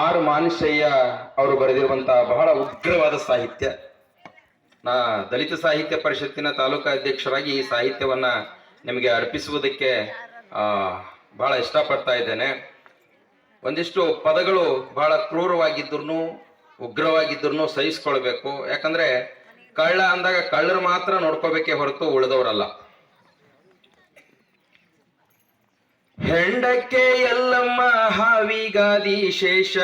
R ಮಾನುಷಯ್ಯ ಅವರು ಬರೆದಿರುವಂತಹ ಬಹಳ ಉಗ್ರವಾದ ಸಾಹಿತ್ಯ. ನಾ ದಲಿತ ಸಾಹಿತ್ಯ ಪರಿಷತ್ತಿನ ತಾಲೂಕಾ ಅಧ್ಯಕ್ಷರಾಗಿ ಈ ಸಾಹಿತ್ಯವನ್ನ ನಿಮಗೆ ಅರ್ಪಿಸುವುದಕ್ಕೆ ಬಹಳ ಇಷ್ಟಪಡ್ತಾ ಇದ್ದೇನೆ. ಒಂದಿಷ್ಟು ಪದಗಳು ಬಹಳ ಕ್ರೂರವಾಗಿದ್ರು ಉಗ್ರವಾಗಿದ್ರು ಸಹಿಸ್ಕೊಳ್ಬೇಕು. ಯಾಕಂದ್ರೆ ಕಳ್ಳ ಅಂದಾಗ ಕಳ್ಳರು ಮಾತ್ರ ನೋಡ್ಕೋಬೇಕೇ ಹೊರತು ಉಳಿದವರಲ್ಲ. ಹೆಂಡಕ್ಕೆ ಎಲ್ಲಮ್ಮ ಹಾವಿಗಾದಿ ಶೇಷ,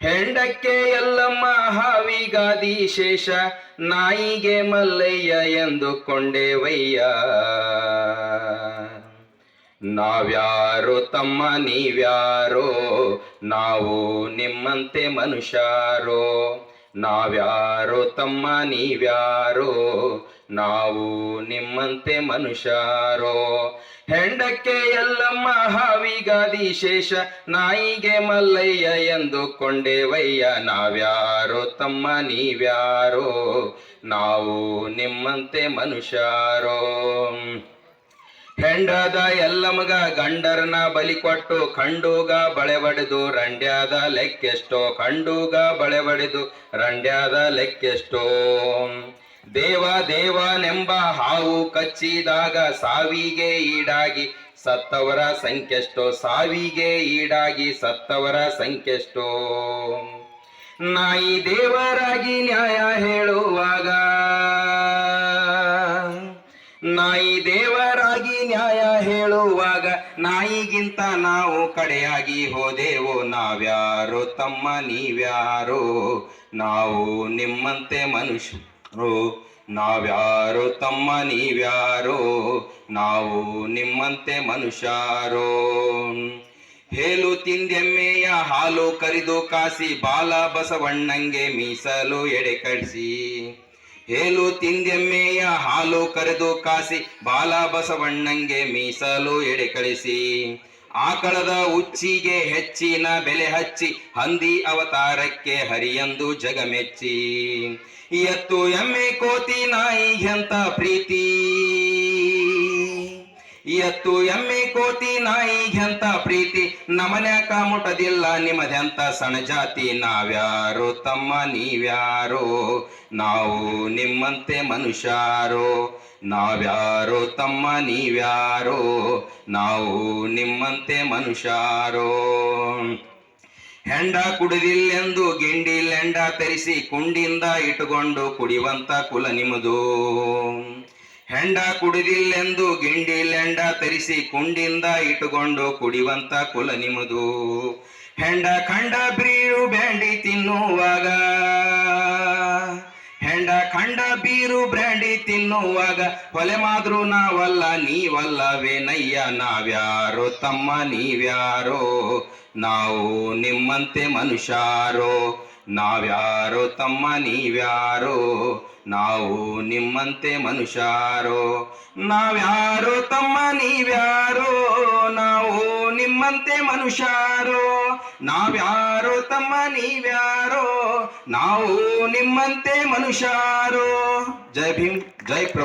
ಹೆಂಡಕ್ಕೆ ಎಲ್ಲಮ್ಮ ಹಾವಿಗಾದಿ ಶೇಷ, ನಾಯಿಗೆ ಮಲ್ಲಯ್ಯ ಎಂದುಕೊಂಡೇವಯ್ಯ. ನಾವ್ಯಾರೋ ತಮ್ಮ ನೀವ್ಯಾರೋ, ನಾವು ನಿಮ್ಮಂತೆ ಮನುಷ್ಯಾರೋ. ನಾವ್ಯಾರೋ ತಮ್ಮ ನೀವ್ಯಾರೋ, ನಾವು ನಿಮ್ಮಂತೆ ಮನುಷ್ಯಾರೋ. ಹೆಂಡಕ್ಕೆ ಎಲ್ಲಮ್ಮ ಹಾವಿಗಾದಿ ಶೇಷ, ನಾಯಿಗೆ ಮಲ್ಲಯ್ಯ ಎಂದುಕೊಂಡೇವಯ್ಯ. ನಾವ್ಯಾರೋ ತಮ್ಮ ನೀವ್ಯಾರೋ, ನಾವು ನಿಮ್ಮಂತೆ ಮನುಷ್ಯಾರೋ. ಹೆಂಡದ ಎಲ್ಲಮಗ ಗಂಡರನ ಬಲಿ ಕೊಟ್ಟು, ಖಂಡೂಗ ಬಳೆ ಬಡಿದು ರಂಡ್ಯಾದ ಲೆಕ್ಕೆಷ್ಟೋ. ಖಂಡೂಗ ಬಳೆ ಬಡಿದು ರಂಡ್ಯಾದ ಲೆಕ್ಕೆಷ್ಟೋ. ದೇವ ದೇವನೆಂಬ ಹಾವು ಕಚ್ಚಿದಾಗ ಸಾವಿಗೆ ಈಡಾಗಿ ಸತ್ತವರ ಸಂಖ್ಯೆಷ್ಟೋ. ಸಾವಿಗೆ ಈಡಾಗಿ ಸತ್ತವರ ಸಂಖ್ಯೆಷ್ಟೋ. ನಾಯಿ ದೇವರಾಗಿ ನ್ಯಾಯ ಹೇಳುವಾಗ, ನಾಯಿ ದೇವರಾಗಿ ನ್ಯಾಯ ಹೇಳುವಾಗ, ನಾಯಿಗಿಂತ ನಾವು ಕಡೆಯಾಗಿ ಹೋದೆವು. ನಾವ್ಯಾರೋ ತಮ್ಮ ನೀವ್ಯಾರೋ, ನಾವು ನಿಮ್ಮಂತೆ ಮನುಷ್ಯರು. ನಾವ್ಯಾರೋ ತಮ್ಮ ನೀವ್ಯಾರೋ, ನಾವು ನಿಮ್ಮಂತೆ ಮನುಷ್ಯರೋ. ಹೇಲು ತಿಂದೆಮ್ಮೆಯ ಹಾಲು ಕರಿದು ಕಾಸಿ, ಬಾಲ ಬಸವಣ್ಣಂಗೆ ಮೀಸಲು ಎಡೆ ಕಳಿಸಿ. ಹೇಲು ತಿಂದೆಮ್ಮೆಯ ಹಾಲು ಕರೆದು ಕಾಸಿ, ಬಾಲ ಬಸವಣ್ಣಂಗೆ ಮೀಸಲು ಎಡೆ ಕಳಿಸಿ. ಆಕಳದ ಉಚ್ಚಿಗೆ ಹೆಚ್ಚಿನ ಬೆಲೆ ಹಚ್ಚಿ, ಹಂದಿ ಅವತಾರಕ್ಕೆ ಹರಿಯಂದು ಜಗಮೆಚ್ಚಿ. ಎತ್ತು ಎಮ್ಮೆ ಕೋತಿ ನಾಯಿಗೆಂತ ಪ್ರೀತಿ, ಎತ್ತು ಎಮ್ಮೆ ಕೋತಿ ನಾಯಿಗೆಂತ ಪ್ರೀತಿ. ನಮನ್ಯಾಕ ಮುಟದಿಲ್ಲ ನಿಮ್ಮದೆಂತ ಸಣ್ಣ ಜಾತಿ. ನಾವ್ಯಾರೋ ತಮ್ಮ ನೀವ್ಯಾರೋ, ನಾವು ನಿಮ್ಮಂತೆ ಮನುಷ್ಯಾರೋ. ನಾವ್ಯಾರೋ ತಮ್ಮ ನೀವ್ಯಾರೋ, ನಾವು ನಿಮ್ಮಂತೆ ಮನುಷ್ಯಾರೋ. ಹೆಂಡ ಕುಡಿದಿಲ್ಲೆಂದು ಗಿಂಡಿಲೆಂಡ ತರಿಸಿ, ಕುಂಡಿಂದ ಇಟ್ಟುಕೊಂಡು ಕುಡಿಯುವಂತ ಕುಲ ನಿಮ್ಮದು. ಹೆಂಡ ಕುಡಿದಿಲ್ಲೆಂದು ಗಿಂಡಿಲೆಂಡ ತರಿಸಿ, ಕುಂಡಿಂದ ಇಟ್ಟುಕೊಂಡು ಕುಡಿಯುವಂತ ಕುಲ ನಿಮ್ಮದು. ಹೆಂಡ ಕಂಡ ಬೀರು ಬ್ಯಾಂಡಿ ತಿನ್ನುವಾಗ, ಹೆಂಡ ಕಂಡ ಬೀರು ಬ್ರ್ಯಾಂಡಿ ತಿನ್ನುವಾಗ, ಹೊಲೆ ಮಾದ್ರು ನಾವಲ್ಲ ನೀವಲ್ಲವೇನಯ್ಯ. ನಾವ್ಯಾರೋ ತಮ್ಮ ನೀವ್ಯಾರೋ, ನಾವು ನಿಮ್ಮಂತೆ ಮನುಷ್ಯಾರೋ. ನಾವ್ಯಾರೋ ತಮ್ಮ ನೀವ್ಯಾರೋ, ನಾವು ನಿಮ್ಮಂತೆ ಮನುಷ್ಯಾರೋ. ನಾವ್ಯಾರೋ ತಮ್ಮ ನೀವ್ಯಾರೋ, ನಾವು ನಿಮ್ಮಂತೆ ಮನುಷ್ಯಾರೋ. ನಾವ್ಯಾರೋ ತಮ್ಮ ನೀವ್ಯಾರೋ, ನಾವು ನಿಮ್ಮಂತೆ ಮನುಷ್ಯಾರೋ. ಜೈ ಭೀಮ್, ಜೈ